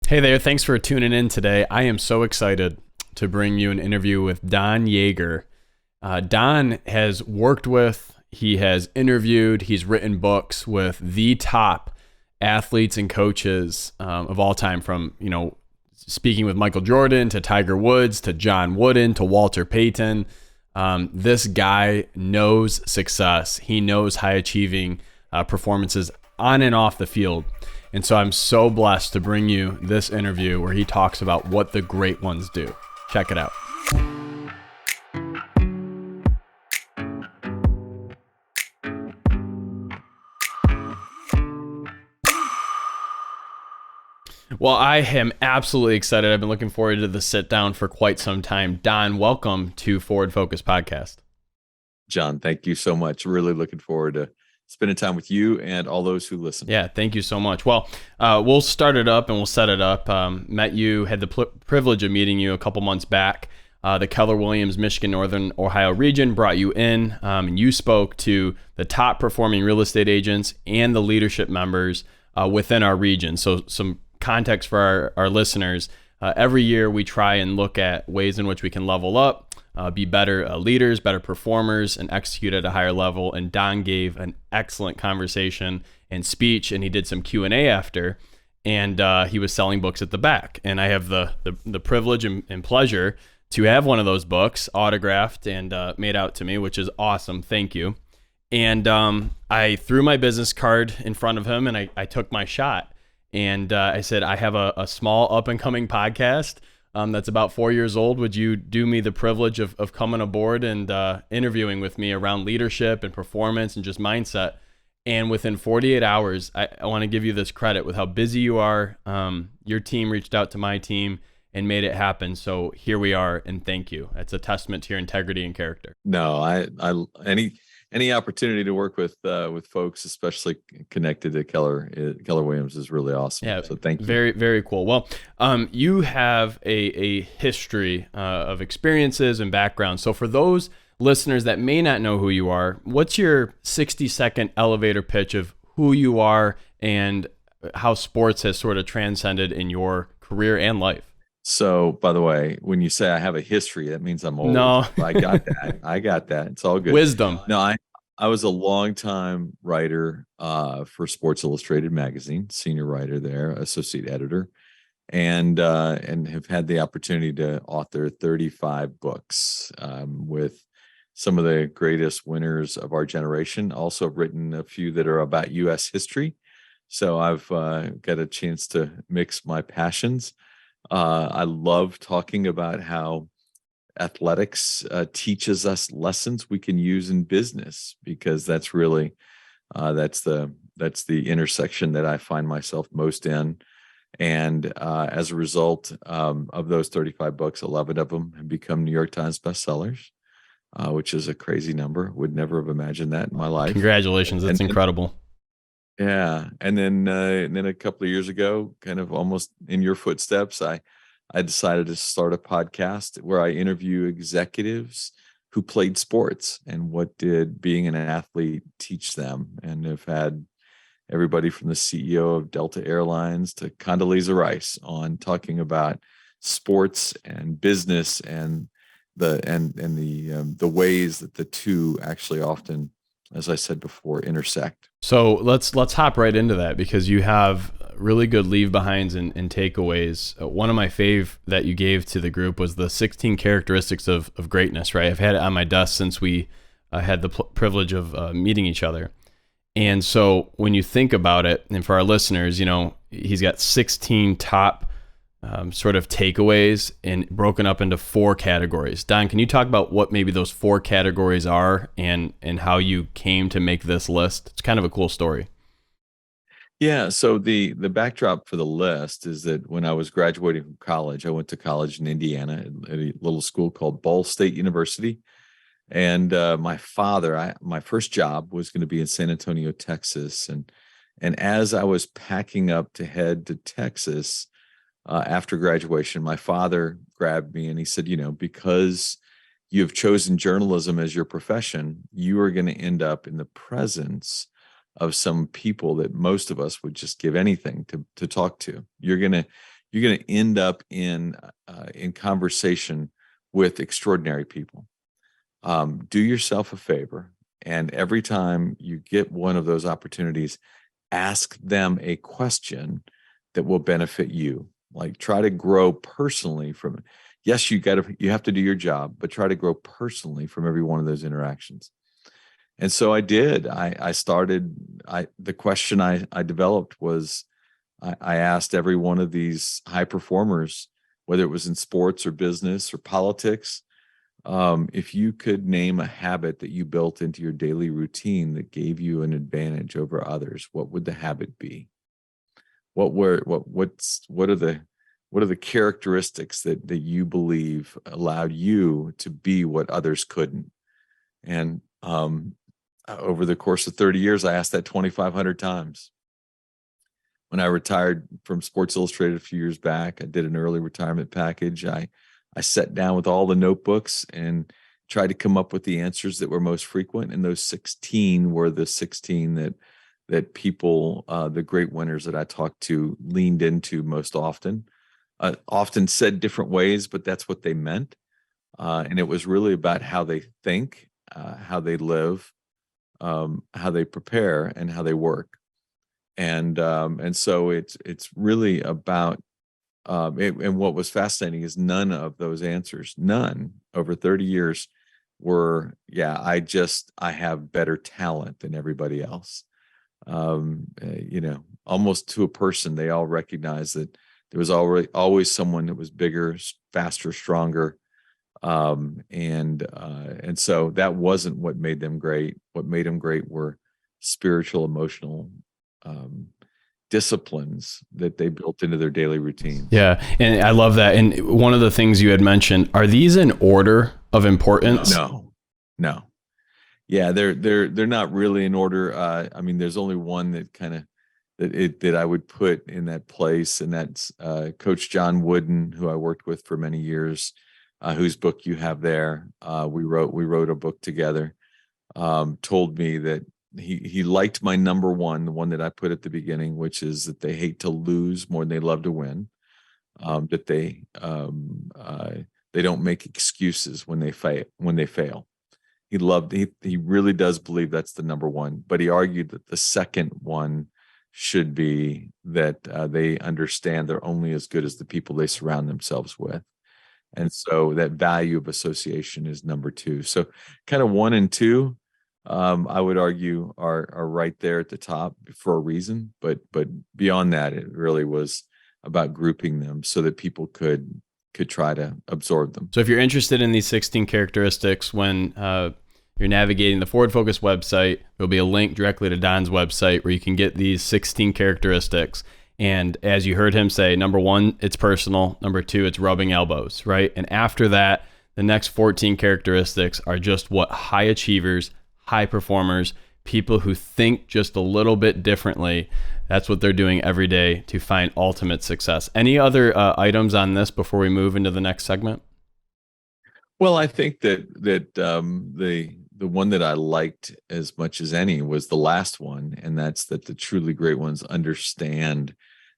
Hey there, thanks for tuning in today. I am so excited to bring you an interview with Don Yaeger. Don has worked with, he has interviewed, he's written books with the top athletes and coaches of all time, from, speaking with Michael Jordan to Tiger Woods to John Wooden to Walter Payton. This guy knows success. He knows high achieving performances on and off the field. And so I'm so blessed to bring you this interview where he talks about what the great ones do. Check it out. Well, I am absolutely excited. I've been looking forward to the sit down for quite some time. Don, welcome to Forward Focus Podcast. John, thank you so much. Really looking forward to spending time with you and all those who listen. Yeah, thank you so much. Well, we'll start it up and we'll set it up. Met you, had the privilege of meeting you a couple months back. The Keller Williams, Michigan, Northern Ohio region brought you in, and you spoke to the top performing real estate agents and the leadership members within our region. So some context for our listeners. Every year we try and look at ways in which we can level up, be better leaders, better performers, and execute at a higher level. And Don gave an excellent conversation and speech, and he did some Q&A after, and he was selling books at the back. And I have the privilege and pleasure to have one of those books autographed and made out to me, which is awesome. Thank you. And I threw my business card in front of him, and I took my shot. And I said, I have a small up-and-coming podcast that's about 4 years old. Would you do me the privilege of coming aboard and interviewing with me around leadership and performance and just mindset? And within 48 hours, I want to give you this credit with how busy you are. Your team reached out to my team and made it happen. So here we are, and thank you. That's a testament to your integrity and character. No, I any opportunity to work with folks, especially connected to Keller Williams, is really awesome. Yeah, so thank you. Very, very cool. Well, you have a history of experiences and background. So for those listeners that may not know who you are, what's your 60-second elevator pitch of who you are and how sports has sort of transcended in your career and life? So, by the way, when you say I have a history, that means I'm old. No. I got that. I got that. It's all good. Wisdom. No, I was a longtime writer for Sports Illustrated magazine, senior writer there, associate editor, and have had the opportunity to author 35 books with some of the greatest winners of our generation. Also written a few that are about U.S. history. So I've got a chance to mix my passions. I love talking about how athletics teaches us lessons we can use in business, because that's really that's the intersection that I find myself most in. And as a result of those 35 books, 11 of them have become New York Times bestsellers, which is a crazy number. Would never have imagined that in my life. Congratulations. That's incredible. Yeah. And then a couple of years ago, kind of almost in your footsteps, I decided to start a podcast where I interview executives who played sports and what did being an athlete teach them, and have had everybody from the CEO of Delta Airlines to Condoleezza Rice on talking about sports and business and the ways that the two actually often, as I said before, intersect. So let's hop right into that, because you have really good leave behinds and takeaways. One of my fave that you gave to the group was the 16 characteristics of greatness, right? I've had it on my desk since we had the privilege of meeting each other. And so when you think about it, and for our listeners, he's got 16 top sort of takeaways and broken up into 4 categories. Don, can you talk about what maybe those 4 categories are and how you came to make this list? It's kind of a cool story. Yeah. So the backdrop for the list is that when I was graduating from college, I went to college in Indiana at a little school called Ball State University. And my father, my first job was going to be in San Antonio, Texas. And as I was packing up to head to Texas after graduation, my father grabbed me and he said, because you've chosen journalism as your profession, you are going to end up in the presence of some people that most of us would just give anything to talk to. You're going you're going to end up in conversation with extraordinary people. Do yourself a favor, and every time you get one of those opportunities, ask them a question that will benefit you. Like, try to grow personally from it. Yes, you have to do your job, but try to grow personally from every one of those interactions. And so I did. The question I developed was, I asked every one of these high performers, whether it was in sports or business or politics, if you could name a habit that you built into your daily routine that gave you an advantage over others, what would the habit be? What are the characteristics that you believe allowed you to be what others couldn't? And over the course of 30 years, I asked that 2,500 times. When I retired from Sports Illustrated a few years back, I did an early retirement package. I sat down with all the notebooks and tried to come up with the answers that were most frequent. And those 16 were the 16 that people, the great winners that I talked to, leaned into most often. Often said different ways, but that's what they meant. And it was really about how they think, how they live, how they prepare, and how they work. And so it's really about and what was fascinating is none of those answers, none over 30 years were, I have better talent than everybody else. Almost to a person, they all recognized that there was always someone that was bigger, faster, stronger. And so that wasn't what made them great. What made them great were spiritual, emotional disciplines that they built into their daily routines. Yeah. And I love that. And one of the things you had mentioned, are these in order of importance? No. Yeah, they're not really in order. I mean, there's only one that I would put in that place, and that's Coach John Wooden, who I worked with for many years, whose book you have there. We wrote a book together. Told me that he liked my number one, the one that I put at the beginning, which is that they hate to lose more than they love to win. That they don't make excuses when they fail. He really does believe that's the number one, but he argued that the second one should be that they understand they're only as good as the people they surround themselves with. And so that value of association is number two. So kind of 1 and 2, I would argue are right there at the top for a reason, but beyond that, it really was about grouping them so that people could try to absorb them. So if you're interested in these 16 characteristics, when you're navigating the Forward Focus website, there'll be a link directly to Don's website where you can get these 16 characteristics. And as you heard him say, number 1, it's personal. Number 2, it's rubbing elbows, right? And after that, the next 14 characteristics are just what high achievers, high performers, people who think just a little bit differently, that's what they're doing every day to find ultimate success. Any other items on this before we move into the next segment? Well, I think that the one that I liked as much as any was the last one, and that's that the truly great ones understand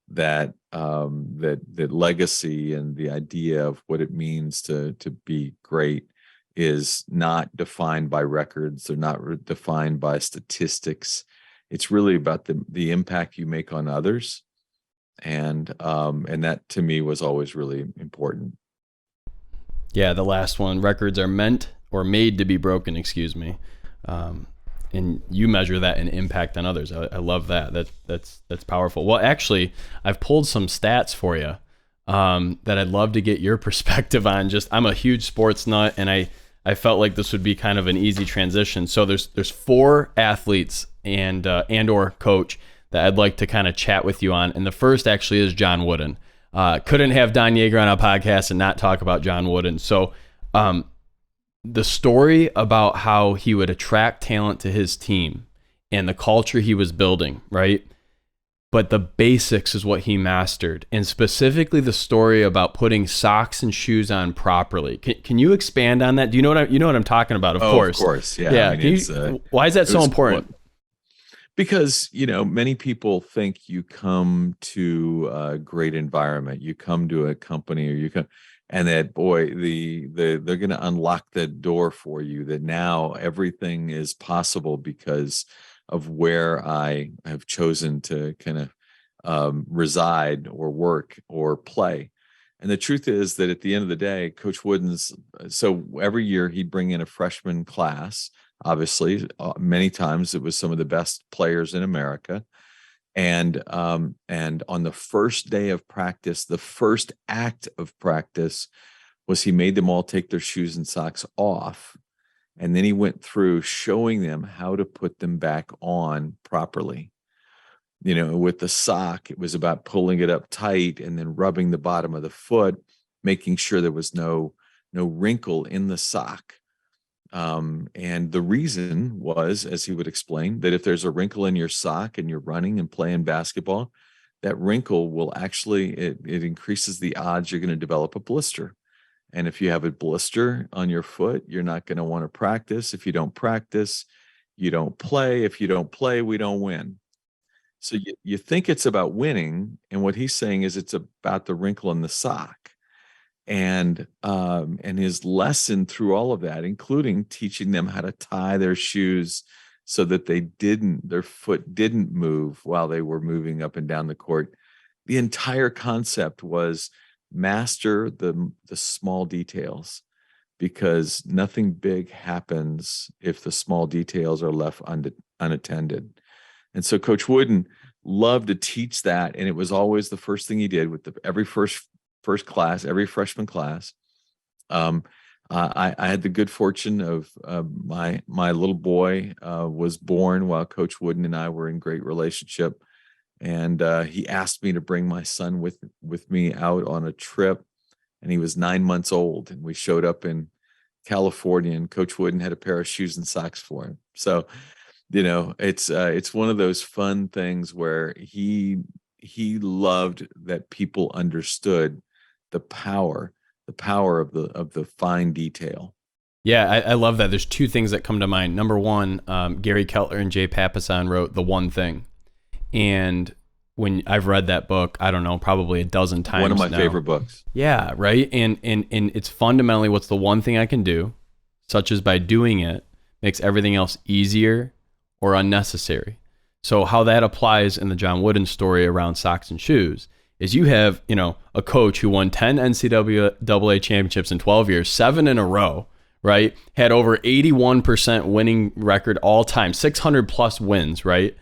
that that legacy and the idea of what it means to be great is not defined by records. They're not defined by statistics. It's really about the impact you make on others, and that to me was always really important. Yeah, the last one, records are meant or made to be broken, excuse me. And you measure that in impact on others. I love that. That's powerful. Well, actually, I've pulled some stats for you that I'd love to get your perspective on. I'm a huge sports nut, and I felt like this would be kind of an easy transition. So there's 4 athletes and or coach that I'd like to kind of chat with you on. And the first actually is John Wooden. Couldn't have Don Yaeger on a podcast and not talk about John Wooden. So the story about how he would attract talent to his team and the culture he was building, right? But the basics is what he mastered, and specifically the story about putting socks and shoes on properly. Can you expand on that? Do you know what I'm talking about? Of course. Of course. Yeah. Yeah. Why is that so important? Because, many people think you come to a great environment, you come to a company, or you come, and that, boy, they're going to unlock the door for you, that now everything is possible because of where I have chosen to kind of reside or work or play. And the truth is that at the end of the day, Coach Wooden's, so every year he'd bring in a freshman class. Obviously, many times it was some of the best players in America. And on the first day of practice, the first act of practice was he made them all take their shoes and socks off. And then he went through showing them how to put them back on properly. With the sock, it was about pulling it up tight and then rubbing the bottom of the foot, making sure there was no wrinkle in the sock. And the reason was, as he would explain, that if there's a wrinkle in your sock and you're running and playing basketball, that wrinkle will actually, it increases the odds you're going to develop a blister. And if you have a blister on your foot, you're not going to want to practice. If you don't practice, you don't play. If you don't play, we don't win. So you think it's about winning, and what he's saying is it's about the wrinkle in the sock. And his lesson through all of that, including teaching them how to tie their shoes so that their foot didn't move while they were moving up and down the court. The entire concept was master the small details, because nothing big happens if the small details are left unattended. And so Coach Wooden loved to teach that, and it was always the first thing he did with every first class, every freshman class. I had the good fortune of my little boy was born while Coach Wooden and I were in great relationship, and he asked me to bring my son with me out on a trip, and he was 9 months old, and we showed up in California, and Coach Wooden had a pair of shoes and socks for him. So, it's one of those fun things where he loved that people understood the power of the fine detail. Yeah, I love that. There's two things that come to mind. Number one, Gary Keltner and Jay Papasan wrote The One Thing. And when I've read that book, I don't know, probably a dozen times. One of my now. favorite books. Yeah, right. And it's fundamentally, what's the one thing I can do, such as by doing it, makes everything else easier or unnecessary. So how that applies in the John Wooden story around socks and shoes is you have, a coach who won 10 NCAA championships in 12 years, 7 in a row, right? Had over 81% winning record all time, 600 plus wins, right?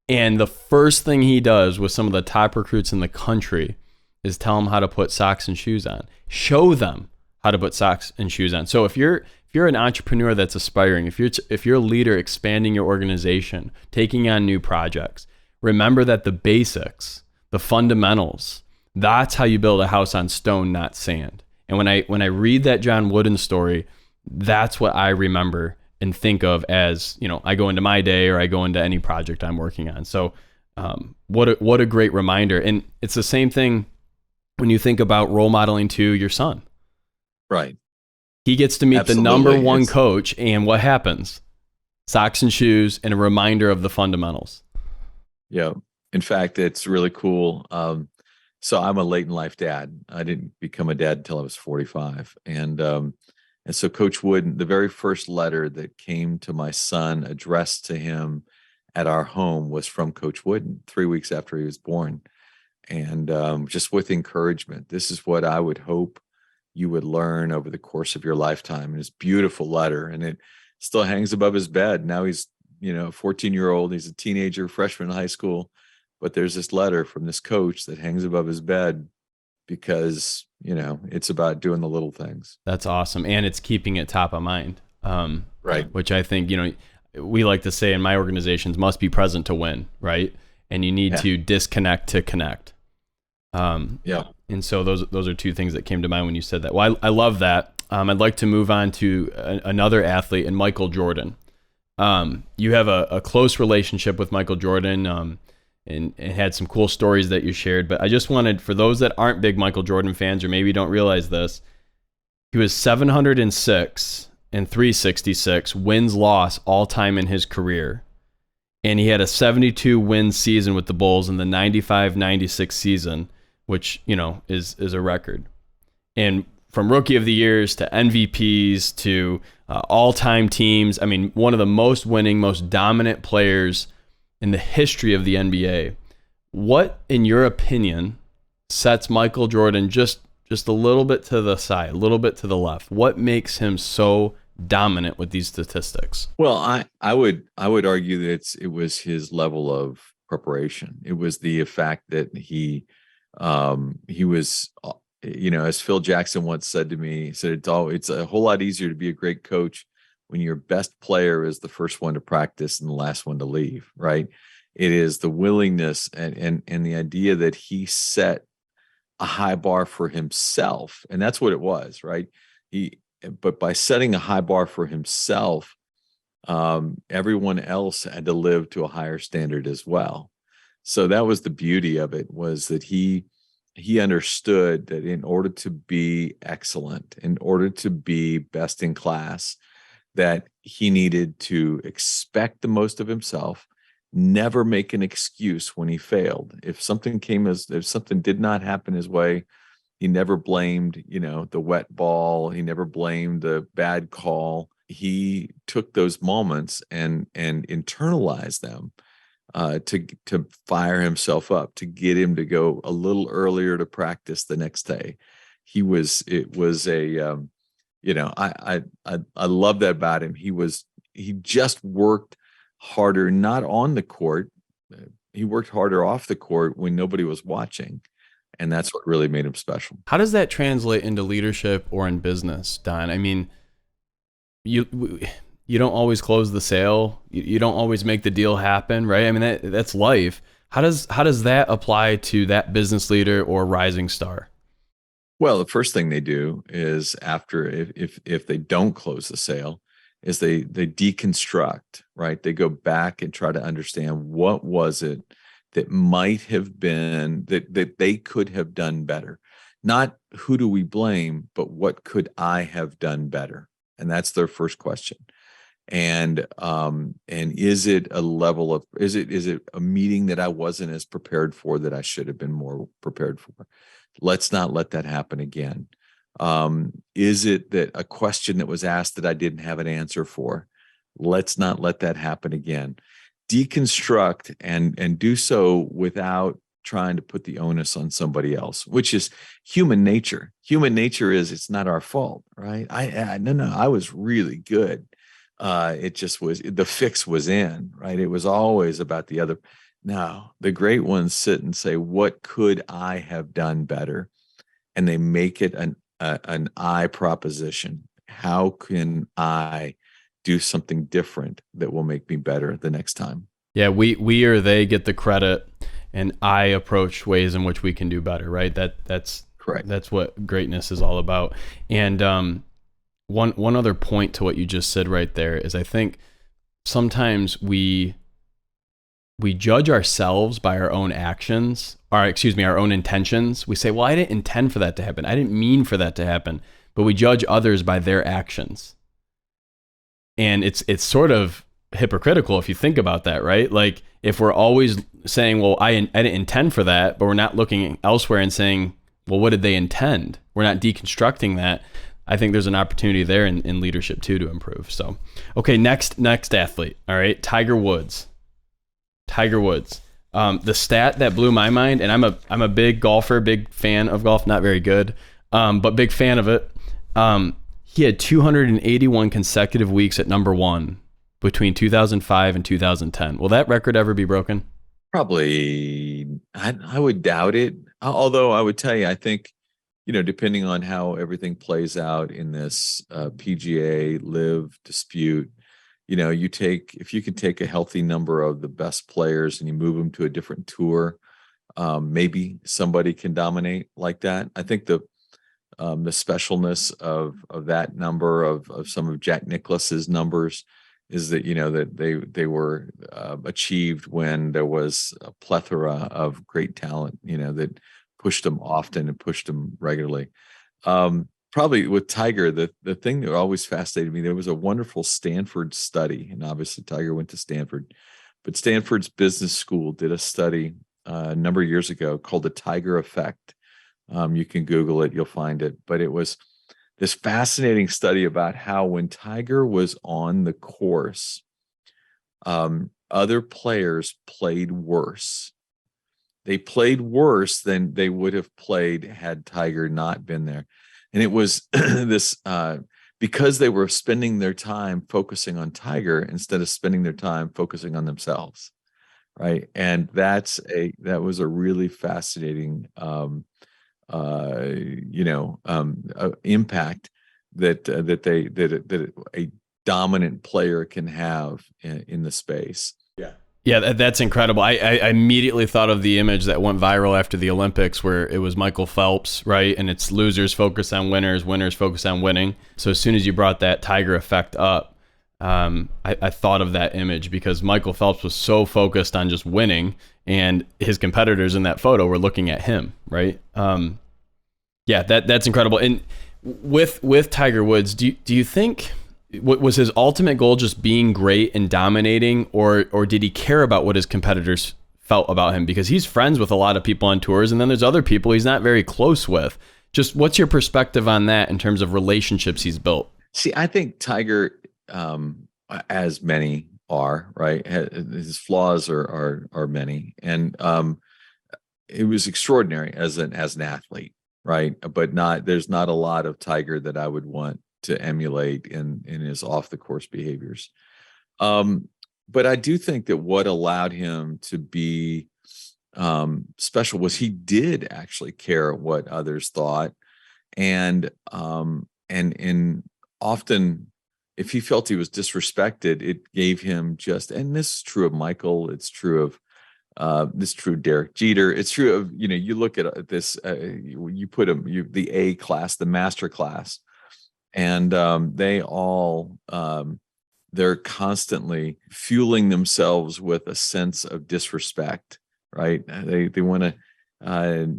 And the first thing he does with some of the top recruits in the country is tell them how to put socks and shoes on. Show them how to put socks and shoes on. So if you're an entrepreneur that's aspiring, if you're a leader expanding your organization, taking on new projects, remember that the basics, the fundamentals, that's how you build a house on stone, not sand. And when I read that John Wooden story, that's what I remember and think of as, I go into my day or I go into any project I'm working on. So what a great reminder. And it's the same thing when you think about role modeling to your son. Right. He gets to meet Absolutely. the number one coach, and what happens? Socks and shoes and a reminder of the fundamentals. Yeah. In fact, it's really cool. So I'm a late in life dad. I didn't become a dad until I was 45. And so Coach Wooden, the very first letter that came to my son addressed to him at our home was from Coach Wooden 3 weeks after he was born. And just with encouragement, this is what I would hope you would learn over the course of your lifetime. And it's a beautiful letter, and it still hangs above his bed. Now he's, a 14-year-old, he's a teenager, freshman in high school, but there's this letter from this coach that hangs above his bed because, it's about doing the little things. That's awesome. And it's keeping it top of mind. Right. Which I think, we like to say in my organizations, must be present to win, right? And you need to disconnect to connect. Yeah. And so those are two things that came to mind when you said that. Well, I love that. I'd like to move on to another athlete, and Michael Jordan. You have a close relationship with Michael Jordan, and had some cool stories that you shared. But I just wanted, for those that aren't big Michael Jordan fans or maybe don't realize this, he was 706 and 366 wins-loss all time in his career. and he had a 72 win season with the Bulls in the 95-96 season, which, is a record. And from rookie of the years to MVPs to all-time teams, I mean, one of the most winning, most dominant players in the history of the NBA. What, in your opinion, sets Michael Jordan just a little bit to the side, a little bit to the left? What makes him so dominant with these statistics? Well, I would argue that it was his level of preparation. It was the fact that he was, as Phil Jackson once said to me, he said it's a whole lot easier to be a great coach when your best player is the first one to practice and the last one to leave, right? It is the willingness and the idea that he set a high bar for himself, and that's what it was, right? But by setting a high bar for himself, everyone else had to live to a higher standard as well. So that was the beauty of it, was that he understood that in order to be excellent, in order to be best in class, that he needed to expect the most of himself, never make an excuse when he failed. If something did not happen his way, he never blamed, the wet ball. He never blamed the bad call. He took those moments and internalized them, to fire himself up, to get him to go a little earlier to practice the next day. I love that about him. He just worked harder, not on the court. He worked harder off the court when nobody was watching. And that's what really made him special. How does that translate into leadership or in business, Don? I mean, you don't always close the sale. You don't always make the deal happen, right? I mean, that's life. How does that apply to that business leader or rising star? Well, the first thing they do is, after, if they don't close the sale, is they deconstruct, right? They go back and try to understand what was it that might have been that they could have done better. Not who do we blame, but what could I have done better? And that's their first question. And is it is it a meeting that I wasn't as prepared for, that I should have been more prepared for? Let's not let that happen again. Is it that a question that was asked that I didn't have an answer for? Let's not let that happen again. Deconstruct and do so without trying to put the onus on somebody else, which is human nature. Human nature is, it's not our fault, right? I was really good. It just was, the fix was in, right? It was always about the other. Now, the great ones sit and say, what could I have done better? And they make it an I proposition. How can I do something different that will make me better the next time? Yeah, we or they get the credit, and I approach ways in which we can do better, right? That's correct. That's what greatness is all about. And one other point to what you just said right there is, I think sometimes we judge ourselves by our own actions, our own intentions. We say, well, I didn't intend for that to happen. I didn't mean for that to happen. But we judge others by their actions. And it's sort of hypocritical if you think about that, right? Like, if we're always saying, well, I didn't intend for that, but we're not looking elsewhere and saying, well, what did they intend? We're not deconstructing that. I think there's an opportunity there in leadership too to improve. So, okay, next athlete. All right, Tiger Woods. The stat that blew my mind, and I'm a big golfer, big fan of golf, not very good, but big fan of it. He had 281 consecutive weeks at number one between 2005 and 2010. Will that record ever be broken? Probably, I would doubt it. Although I would tell you, I think, depending on how everything plays out in this PGA Live dispute, if you can take a healthy number of the best players and you move them to a different tour, maybe somebody can dominate like that. I think the specialness of that number, of some of Jack Nicklaus's numbers, is that that they were achieved when there was a plethora of great talent, that pushed them often and pushed them regularly. Probably with Tiger, the thing that always fascinated me, there was a wonderful Stanford study, and obviously Tiger went to Stanford, but Stanford's business school did a study a number of years ago called the Tiger Effect. You can Google it, you'll find it. But it was this fascinating study about how when Tiger was on the course, other players played worse. They played worse than they would have played had Tiger not been there. And it was this because they were spending their time focusing on Tiger instead of spending their time focusing on themselves. Right. And that was a really fascinating impact that a dominant player can have in the space. Yeah. Yeah, that's incredible. I immediately thought of the image that went viral after the Olympics where it was Michael Phelps, right? And it's losers focus on winners, winners focus on winning. So as soon as you brought that Tiger effect up, I thought of that image because Michael Phelps was so focused on just winning and his competitors in that photo were looking at him, right? Yeah, that's incredible. And with Tiger Woods, do you think... was his ultimate goal just being great and dominating, or did he care about what his competitors felt about him? Because he's friends with a lot of people on tours, and then there's other people he's not very close with. Just what's your perspective on that in terms of relationships he's built? See, I think Tiger, as many are, right, his flaws are many, and it was extraordinary as an athlete, right? But there's not a lot of Tiger that I would want to emulate in his off the course behaviors. But I do think that what allowed him to be special was he did actually care what others thought. And often if he felt he was disrespected, it gave him and this is true of Michael, it's true of Derek Jeter. It's true of, you look at this, you put the A class, the master class, and they all they're constantly fueling themselves with a sense of disrespect, right? They want to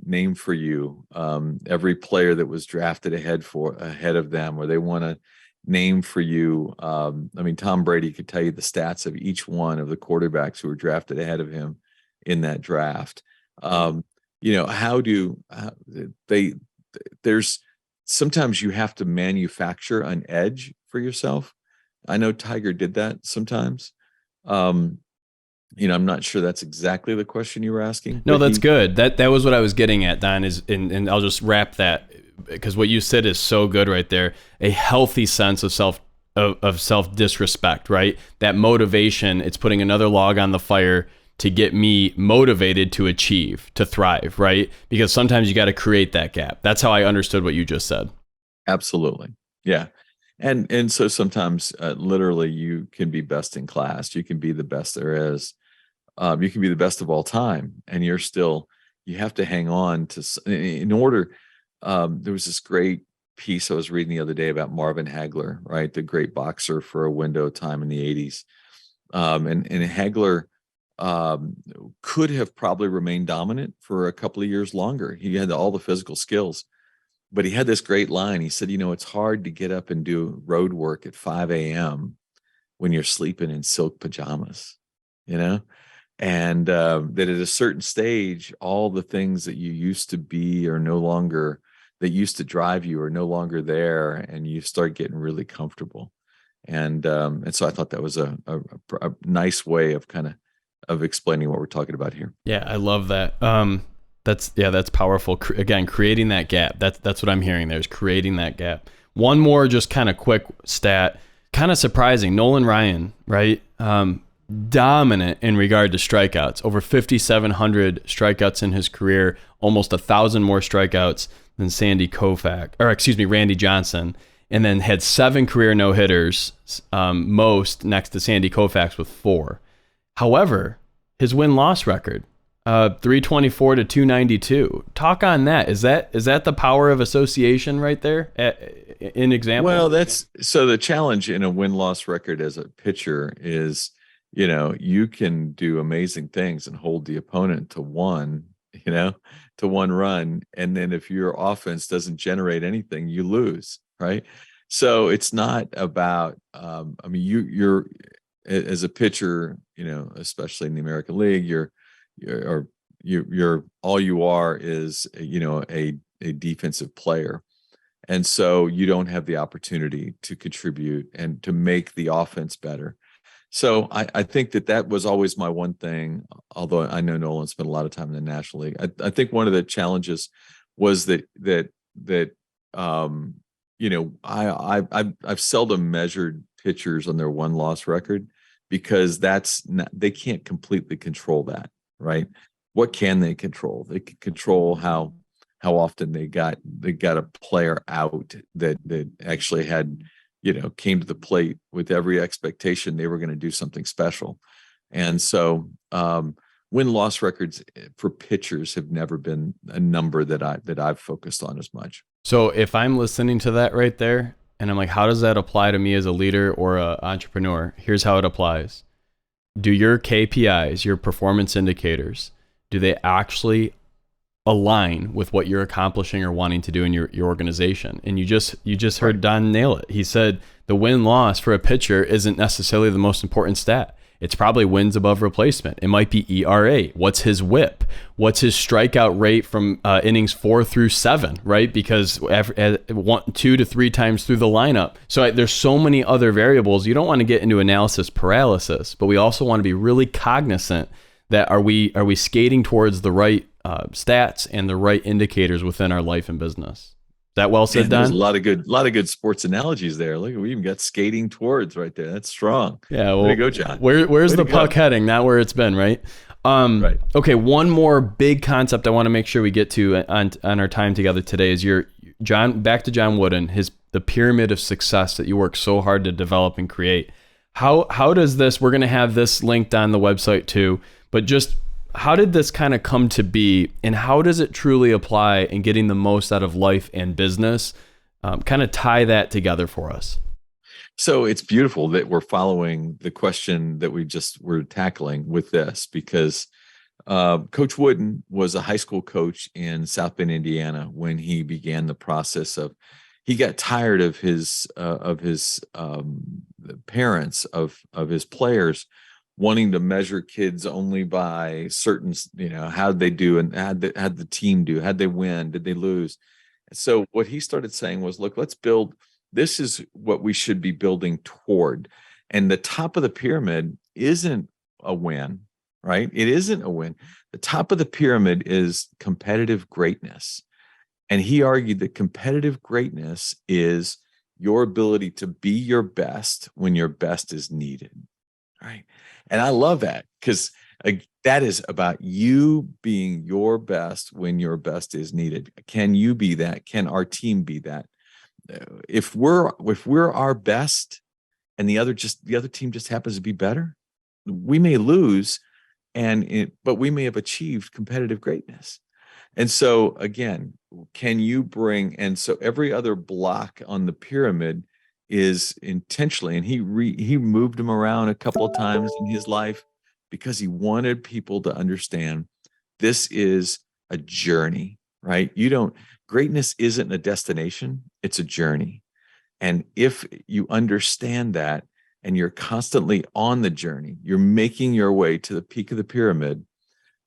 name for you every player that was drafted ahead of them, or they want to name for you. Tom Brady could tell you the stats of each one of the quarterbacks who were drafted ahead of him in that draft. There's sometimes you have to manufacture an edge for yourself. I know Tiger did that sometimes. I'm not sure that's exactly the question you were asking. No, that's good. That was what I was getting at, Don, and I'll just wrap that because what you said is so good right there. A healthy sense of self disrespect, right? That motivation, it's putting another log on the fire to get me motivated to achieve, to thrive, right? Because sometimes you got to create that gap. That's how I understood what you just said. Absolutely. Yeah. And so sometimes literally you can be best in class. You can be the best there is. You can be the best of all time. And you have to hang on to, in order, there was this great piece I was reading the other day about Marvin Hagler, right? The great boxer for a window of time in the 80s. And Hagler, could have probably remained dominant for a couple of years longer. He had all the physical skills, but he had this great line. He said, it's hard to get up and do road work at 5 a.m. when you're sleeping in silk pajamas, and that at a certain stage, all the things that you used to be are no longer, that used to drive you are no longer there, and you start getting really comfortable. And so I thought that was a nice way of explaining what we're talking about here. Yeah, I love that. That's powerful. Again, creating that gap. That's what I'm hearing there is creating that gap. One more just kind of quick stat, kind of surprising. Nolan Ryan, right? Dominant in regard to strikeouts. Over 5,700 strikeouts in his career, almost 1,000 more strikeouts than Randy Johnson. And then had 7 career no-hitters, most next to Sandy Koufax with 4. However, his win-loss record, 324 to 292. Talk on that. Is that the power of association right there? In example. Well, so the challenge in a win-loss record as a pitcher is, you can do amazing things and hold the opponent to one run, and then if your offense doesn't generate anything, you lose, right? So it's not about. as a pitcher, especially in the American League, you're all you are is, a defensive player. And so you don't have the opportunity to contribute and to make the offense better. So I think that was always my one thing, although I know Nolan spent a lot of time in the National League. I think one of the challenges was that I've seldom measured pitchers on their win-loss record, because they can't completely control that, right? What can they control? They can control how often they got a player out that actually had, came to the plate with every expectation they were going to do something special. And so win-loss records for pitchers have never been a number that I've focused on as much. So if I'm listening to that right there and I'm like, how does that apply to me as a leader or an entrepreneur? Here's how it applies. Do your KPIs, your performance indicators, do they actually align with what you're accomplishing or wanting to do in your organization? And you just heard Don nail it. He said the win-loss for a pitcher isn't necessarily the most important stat. It's probably wins above replacement. It might be ERA. What's his whip? What's his strikeout rate from innings 4 through 7, right? Because 2 to 3 times through the lineup. So there's so many other variables. You don't want to get into analysis paralysis, but we also want to be really cognizant that are we skating towards the right stats and the right indicators within our life and business. That well said, Don? There's a lot of good sports analogies there. Look, we even got skating towards right there. That's strong. Yeah, well, way to go, John. Where's the puck heading? Not where it's been, right? Right. Okay, one more big concept I want to make sure we get to on our time together today is back to John Wooden, the pyramid of success that you work so hard to develop and create. How does this? We're going to have this linked on the website too, but just how did this kind of come to be, and how does it truly apply in getting the most out of life and business? Kind of tie that together for us. So it's beautiful that we're following the question that we're tackling with this, because Coach Wooden was a high school coach in South Bend, Indiana, when he began the process of, he got tired of his parents of his players wanting to measure kids only by certain, how'd they do, and how'd the team do, how'd they win, did they lose? So what he started saying was, look, let's build, this is what we should be building toward. And the top of the pyramid isn't a win, right? It isn't a win. The top of the pyramid is competitive greatness. And he argued that competitive greatness is your ability to be your best when your best is needed, right? And I love that, because that is about you being your best when your best is needed. Can you be that? Can our team be that? If we're our best and the other team just happens to be better, we may lose, but we may have achieved competitive greatness. And so again, can you bring, and so every other block on the pyramid is intentionally, and he moved him around a couple of times in his life because he wanted people to understand this is a journey, right? Greatness isn't a destination, it's a journey. And if you understand that and you're constantly on the journey, you're making your way to the peak of the pyramid,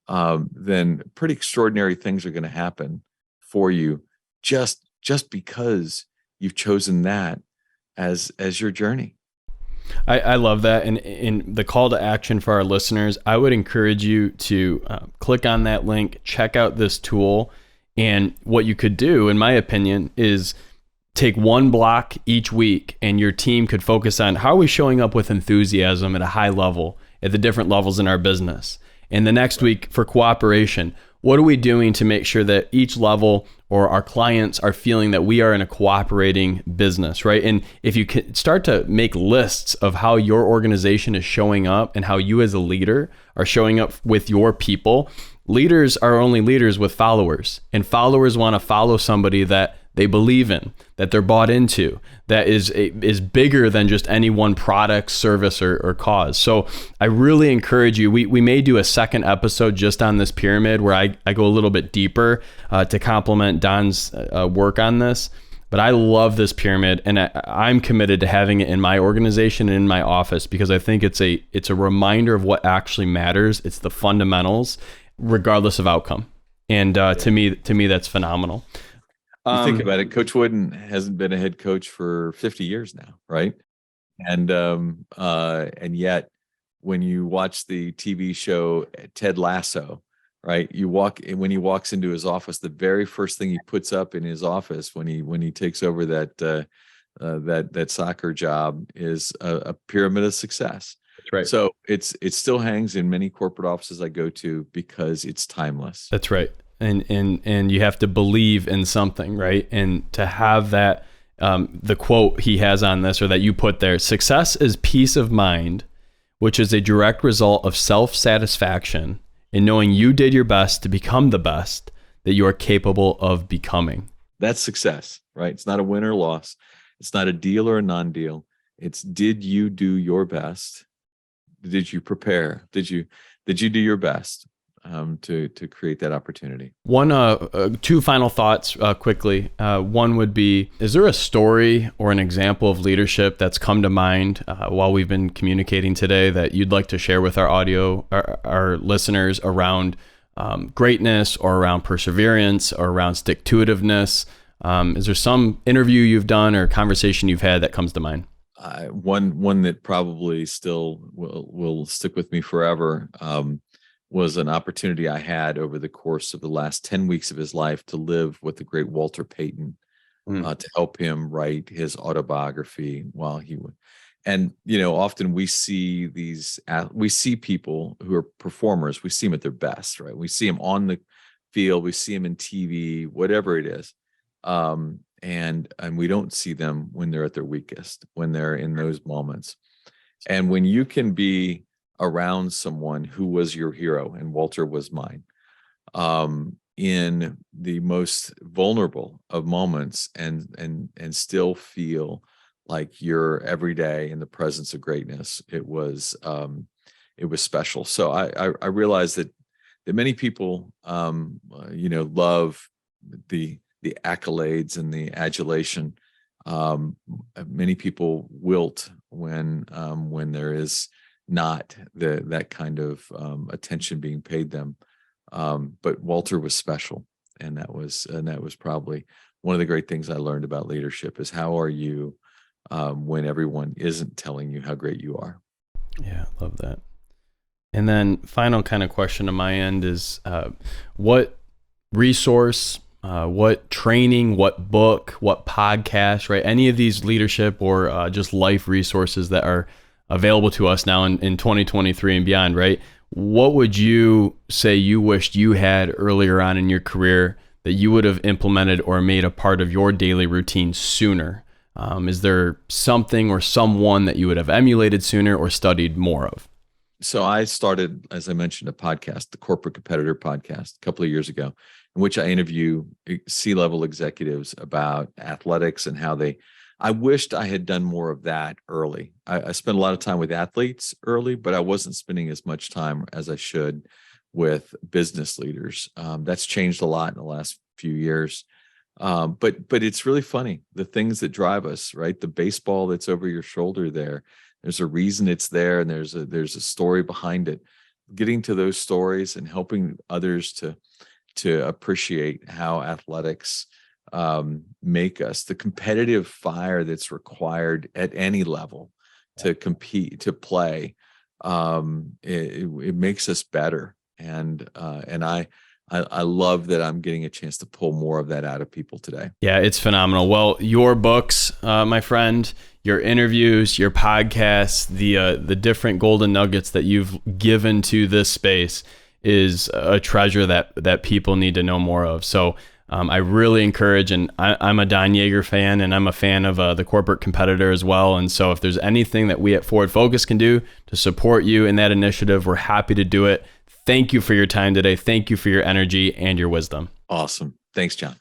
then pretty extraordinary things are going to happen for you just because you've chosen that as your journey. I love that. And in the call to action for our listeners, I would encourage you to click on that link, check out this tool. And what you could do, in my opinion, is take one block each week, and your team could focus on how are we showing up with enthusiasm at a high level at the different levels in our business. And the next week for cooperation, what are we doing to make sure that each level or our clients are feeling that we are in a cooperating business, right? And if you can start to make lists of how your organization is showing up and how you as a leader are showing up with your people, leaders are only leaders with followers, and followers want to follow somebody that they believe in, that they're bought into, that is bigger than just any one product, service, or cause. So I really encourage you, we may do a second episode just on this pyramid where I go a little bit deeper to complement Don's work on this. But I love this pyramid, and I'm committed to having it in my organization and in my office because I think it's a reminder of what actually matters. It's the fundamentals, regardless of outcome. And to me, that's phenomenal. You think about it, Coach Wooden hasn't been a head coach for 50 years now, right? And yet, when you watch the TV show Ted Lasso, right? When he walks into his office, the very first thing he puts up in his office when he takes over that soccer job is a pyramid of success. That's right. So it still hangs in many corporate offices I go to because it's timeless. That's right. And you have to believe in something, right? And to have that, the quote he has on this, or that you put there, success is peace of mind, which is a direct result of self-satisfaction in knowing you did your best to become the best that you are capable of becoming. That's success, right? It's not a win or loss. It's not a deal or a non-deal. It's, did you do your best? Did you prepare? Did you do your best to create that opportunity? Two final thoughts quickly. One would be, is there a story or an example of leadership that's come to mind while we've been communicating today that you'd like to share with our listeners around greatness, or around perseverance, or around stick-to-itiveness? Is there some interview you've done or conversation you've had that comes to mind? One that probably still will stick with me forever was an opportunity I had over the course of the last 10 weeks of his life to live with the great Walter Payton, to help him write his autobiography while he would. And, often we see people who are performers, we see them at their best, right? We see them on the field, we see them in TV, whatever it is. And we don't see them when they're at their weakest, when they're in those moments. And when you can be around someone who was your hero, and Walter was mine, in the most vulnerable of moments, and still feel like you're every day in the presence of greatness, it was special. So I realized that many people love the accolades and the adulation. Many people wilt when there is not that kind of attention being paid them. But Walter was special, and that was probably one of the great things I learned about leadership, is how are you when everyone isn't telling you how great you are. Yeah, I love that. And then final kind of question on my end is, what resource, what training, what book, what podcast, right? Any of these leadership or just life resources that are available to us now in 2023 and beyond, right? What would you say you wished you had earlier on in your career that you would have implemented or made a part of your daily routine sooner? Is there something or someone that you would have emulated sooner or studied more of? So I started, as I mentioned, a podcast, the Corporate Competitor Podcast, a couple of years ago, in which I interview C-level executives about athletics and how I wished I had done more of that early. I spent a lot of time with athletes early, but I wasn't spending as much time as I should with business leaders. That's changed a lot in the last few years. But it's really funny, the things that drive us, right? The baseball that's over your shoulder there's a reason it's there, and there's a story behind it. Getting to those stories and helping others to appreciate how athletics make us, the competitive fire that's required at any level to compete, to play, it makes us better. And I love that I'm getting a chance to pull more of that out of people today. Yeah, it's phenomenal. Well, your books, my friend, your interviews, your podcasts, the different golden nuggets that you've given to this space is a treasure that people need to know more of. So I really encourage, and I'm a Don Yaeger fan, and I'm a fan of the Corporate Competitor as well. And so if there's anything that we at Forward Focus can do to support you in that initiative, we're happy to do it. Thank you for your time today. Thank you for your energy and your wisdom. Awesome. Thanks, John.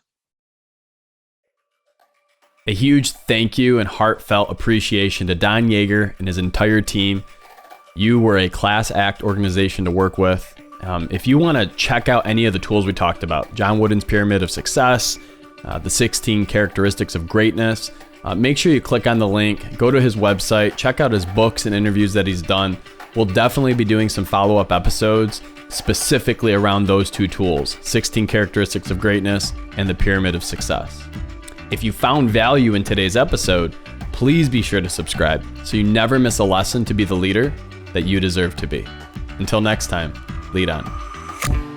A huge thank you and heartfelt appreciation to Don Yaeger and his entire team. You were a class act organization to work with. If you want to check out any of the tools we talked about, John Wooden's Pyramid of Success, the 16 characteristics of greatness. Make sure you click on the link, go to his website, check out his books and interviews that he's done. We'll definitely be doing some follow-up episodes specifically around those two tools, 16 characteristics of greatness and the pyramid of success. If you found value in today's episode, please be sure to subscribe so you never miss a lesson to be the leader that you deserve to be. Until next time, lead on.